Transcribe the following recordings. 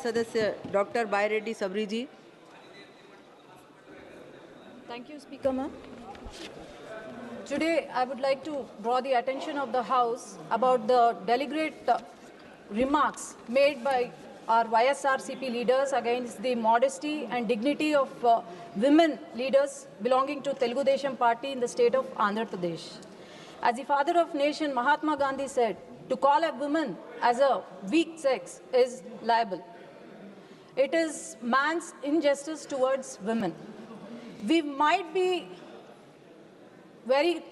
सदस्य doctor Byreddy Sabari ji. Thank you, Speaker ma'am. Today, I would like to draw the attention of the House about the deliberate remarks made by our YSRCP leaders against the modesty and dignity of women leaders belonging to Telugu Desam Party in the state of Andhra Pradesh. As the father of nation, Mahatma Gandhi said, to call a woman as a weak sex is liable. It is man's injustice towards women. We might be very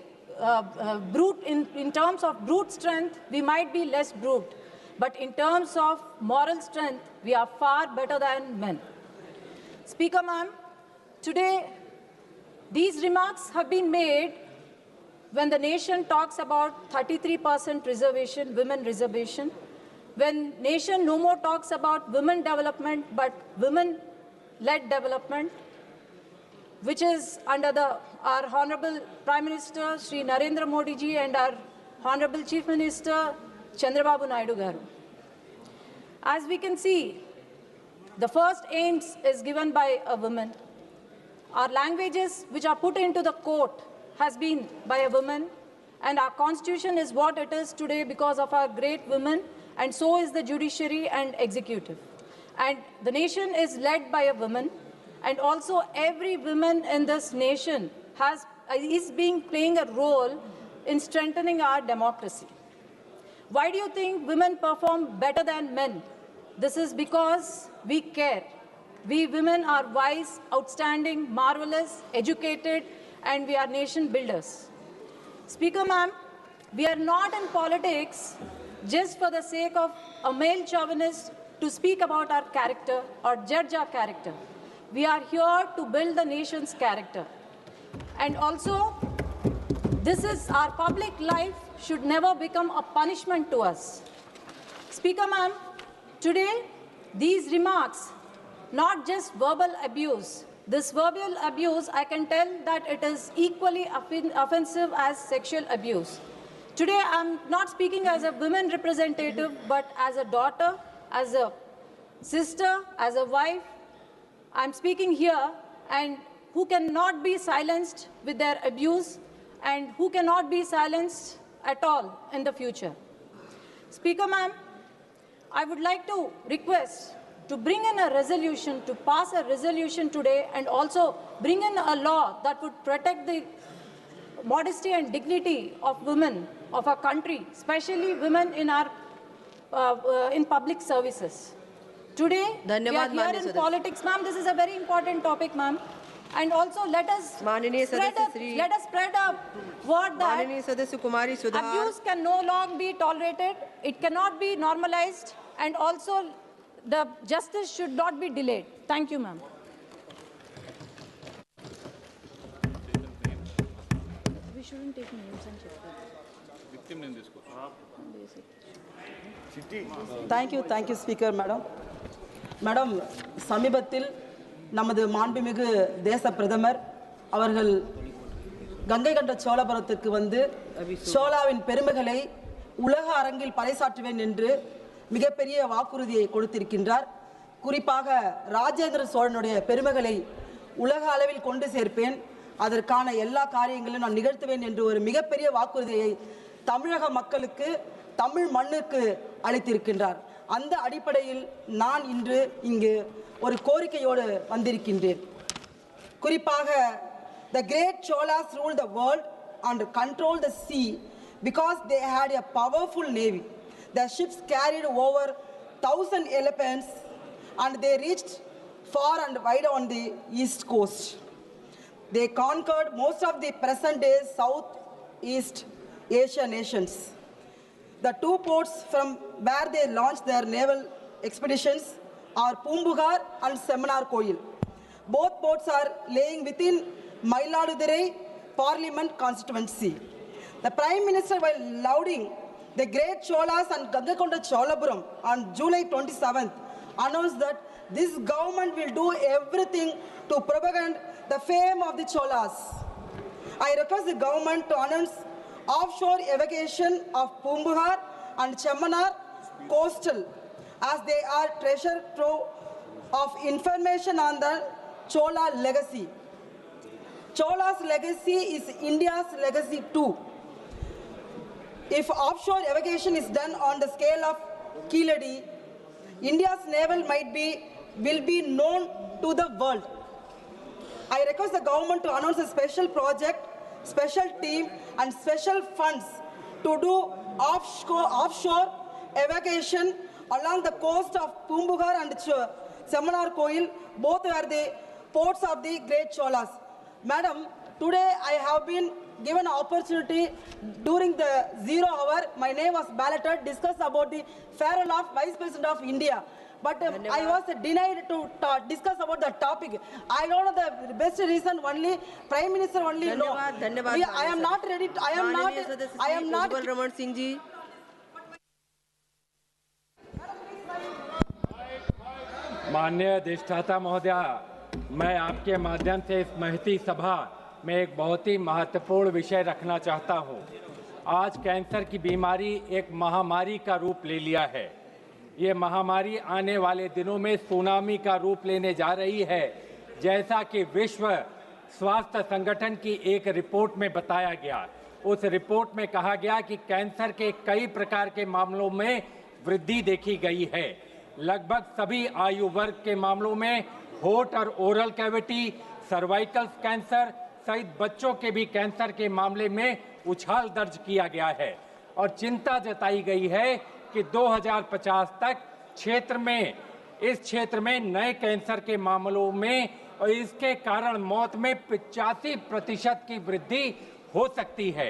brute in terms of brute strength, we might be less brute. But in terms of moral strength, we are far better than men. Speaker ma'am, today these remarks have been made when the nation talks about 33% reservation, women reservation, when nation no more talks about women development but women-led development, which is under our Honorable Prime Minister Shri Narendra Modi ji and our Honorable Chief Minister Chandrababu Naidu garu. As we can see, the first aims is given by a woman. Our languages which are put into the court has been by a woman, and our constitution is what it is today because of our great women, and so is the judiciary and executive. And the nation is led by a woman, and also every woman in this nation is playing a role in strengthening our democracy. Why do you think women perform better than men? This is because we care. We women are wise, outstanding, marvelous, educated, and we are nation builders. Speaker ma'am, we are not in politics just for the sake of a male chauvinist to speak about our character or judge our character. We are here to build the nation's character. And also, this is our public life should never become a punishment to us. Speaker ma'am, today, these remarks, not just verbal abuse, this verbal abuse, I can tell that it is equally offensive as sexual abuse. Today, I'm not speaking as a women representative, but as a daughter, as a sister, as a wife. I'm speaking here, and who cannot be silenced with their abuse, and who cannot be silenced at all in the future. Speaker ma'am, I would like to request to bring in a resolution, to pass a resolution today, and also bring in a law that would protect the modesty and dignity of women of our country, especially women in our in public services. Today, we are here in politics, ma'am. This is a very important topic, ma'am. And also, let us spread a word that abuse can no longer be tolerated. It cannot be normalized, and also the justice should not be delayed. Thank you, ma'am. We shouldn't take names and check that. Victim name this Thank you, Speaker, Madam. Madam, சமீபத்தில் நமது மாண்புமிகு தேச பிரதமர் அவர்கள் கங்கை கொண்ட சோழபுரத்திற்கு வந்து சோழாவின் பெருமைகளை உலக அரங்கில் பறைசாற்றுவேன் என்று மிகப்பெரிய வாக்குறுதியை கொடுத்திருக்கின்றார். குறிப்பாக ராஜேந்திர சோழனுடைய பெருமைகளை உலக அளவில் கொண்டு சேர்ப்பேன், அதற்கான எல்லா காரியங்களையும் நான் நிகழ்த்துவேன் என்று ஒரு மிகப்பெரிய வாக்குறுதியை தமிழக மக்களுக்கு, தமிழ் மண்ணுக்கு அளித்திருக்கின்றார். அந்த அடிப்படையில் நான் இன்று இங்கு ஒரு கோரிக்கையோடு வந்திருக்கின்றேன். குறிப்பாக the great Cholas ruled the world and controlled the sea because they had a powerful navy. Their ships carried over 1,000 elephants and they reached far and wide on the east coast. They conquered most of the present-day Southeast Asia nations. The two ports from where they launched their naval expeditions are Pumbugar and Semanar Koil. Both ports are laying within Mayiladurai Parliament constituency. The Prime Minister, while lauding the great Cholas and Gangaikonda Cholapuram on July 27th, announced that this government will do everything to propagate the fame of the Cholas. I request the government to announce offshore evacuation of Pumbugar and Chemanar coastal as they are treasure trove of information on the Chola legacy. Chola's legacy is India's legacy too. If offshore evacuation is done on the scale of Keeladi, India's naval will be known to the world. I request the government to announce a special project, special team and special funds to do offshore evacuation along the coast of Pumbugar and Semanar Koil, both are the ports of the great Cholas. Madam, today I have been given an opportunity during the 0 hour. My name was balloted, discuss about the farewell of Vice President of India. But I was denied to discuss about the topic. I don't know the best reason. Only Prime Minister only know. I am not ready. I am not. Raman Singh ji, माननीय अधिष्ठाता महोदया, मैं आपके माध्यम से इस महती सभा में एक बहुत ही महत्वपूर्ण विषय रखना चाहता हूं। आज कैंसर की बीमारी एक महामारी का रूप ले लिया है। ये महामारी आने वाले दिनों में सुनामी का रूप लेने जा रही है, जैसा कि विश्व स्वास्थ्य संगठन की एक रिपोर्ट में बताया गया। उस रिपोर्ट में कहा गया कि कैंसर के कई प्रकार के मामलों में वृद्धि देखी गई है। लगभग सभी आयु वर्ग के मामलों में होठ और ओरल कैविटी, सर्वाइकल कैंसर सहित बच्चों के भी कैंसर के मामले में उछाल दर्ज किया गया है और चिंता जताई गई है कि 2050 तक इस क्षेत्र में नए कैंसर के मामलों में और इसके कारण मौत में 85% की वृद्धि हो सकती है।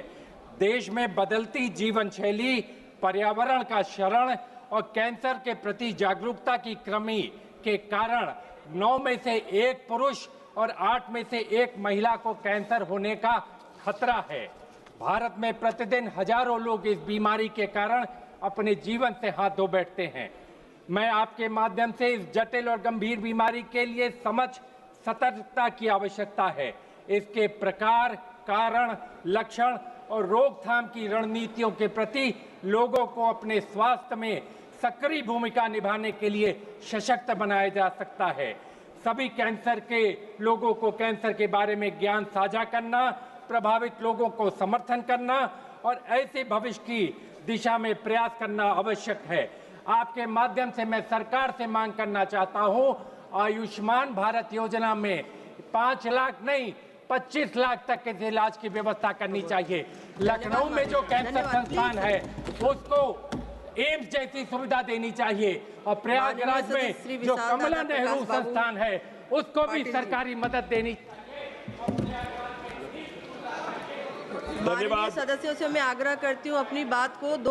देश में बदलती जीवन शैली, पर्यावरण का क्षरण और कैंसर के प्रति जागरूकता की कमी के कारण 9 में से 1 पुरुष और 8 में से 1 महिला को कैंसर होने का खतरा है। भारत में प्रतिदिन हजारों लोग इस बीमारी के कारण अपने जीवन से हाथ धो बैठते हैं। मैं आपके माध्यम से इस जटिल और गंभीर बीमारी के लिए समझ सतर्कता की आवश्यकता है। इसके प्रकार, कारण, लक्षण और रोकथाम की रणनीतियों के प्रति लोगों को अपने स्वास्थ्य में सक्रिय भूमिका निभाने के लिए सशक्त बनाया जा सकता है। सभी कैंसर के लोगों को कैंसर के बारे में ज्ञान साझा करना, प्रभावित लोगों को समर्थन करना और ऐसे भविष्य की दिशा में प्रयास करना आवश्यक है। आपके माध्यम से मैं सरकार से मांग करना चाहता हूं, आयुष्मान भारत योजना में 5 लाख नहीं 25 लाख तक के इलाज की व्यवस्था करनी चाहिए। लखनऊ में जो कैंसर संस्थान है उसको एम्स जैसी सुविधा देनी चाहिए और प्रयागराज में जो कमला नेहरू संस्थान है उसको भी सरकारी मदद देनी। माननीय सदस्यों से मैं आग्रह करती हूं अपनी बात को 2